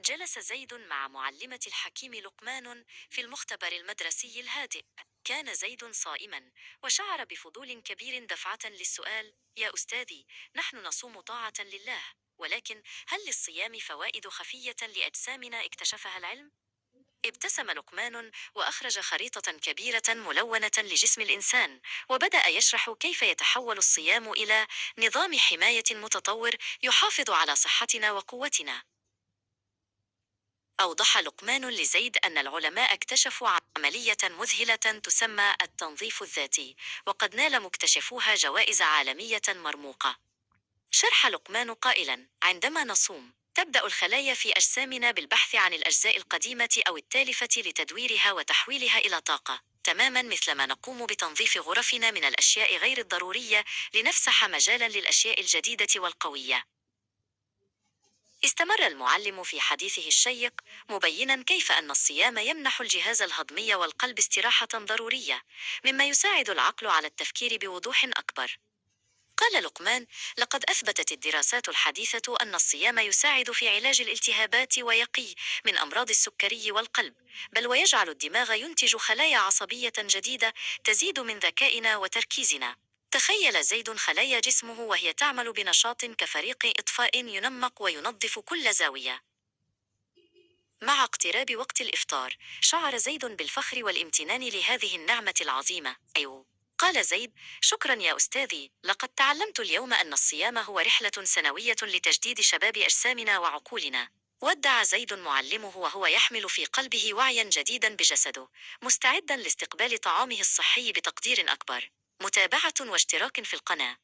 جلس زيد مع معلمة الحكيم لقمان في المختبر المدرسي الهادئ. كان زيد صائما، وشعر بفضول كبير دفعة للسؤال: يا أستاذي، نحن نصوم طاعة لله، ولكن هل للصيام فوائد خفية لأجسامنا اكتشفها العلم؟ ابتسم لقمان وأخرج خريطة كبيرة ملونة لجسم الإنسان، وبدأ يشرح كيف يتحول الصيام إلى نظام حماية متطور يحافظ على صحتنا وقوتنا. أوضح لقمان لزيد أن العلماء اكتشفوا عملية مذهلة تسمى التنظيف الذاتي، وقد نال مكتشفوها جوائز عالمية مرموقة. شرح لقمان قائلا: عندما نصوم تبدأ الخلايا في أجسامنا بالبحث عن الأجزاء القديمة أو التالفة لتدويرها وتحويلها إلى طاقة، تماما مثلما نقوم بتنظيف غرفنا من الأشياء غير الضرورية لنفسح مجالا للأشياء الجديدة والقوية. استمر المعلم في حديثه الشيق، مبينا كيف أن الصيام يمنح الجهاز الهضمي والقلب استراحة ضرورية، مما يساعد العقل على التفكير بوضوح أكبر. قال لقمان: لقد أثبتت الدراسات الحديثة أن الصيام يساعد في علاج الالتهابات ويقي من أمراض السكري والقلب، بل ويجعل الدماغ ينتج خلايا عصبية جديدة تزيد من ذكائنا وتركيزنا. تخيل زيد خلايا جسمه وهي تعمل بنشاط كفريق إطفاء ينمق وينظف كل زاوية. مع اقتراب وقت الإفطار، شعر زيد بالفخر والامتنان لهذه النعمة العظيمة. أيوه، قال زيد: شكرا يا أستاذي، لقد تعلمت اليوم أن الصيام هو رحلة سنوية لتجديد شباب أجسامنا وعقولنا. ودع زيد معلمه وهو يحمل في قلبه وعيا جديدا بجسده، مستعدا لاستقبال طعامه الصحي بتقدير أكبر. متابعة واشتراك في القناة.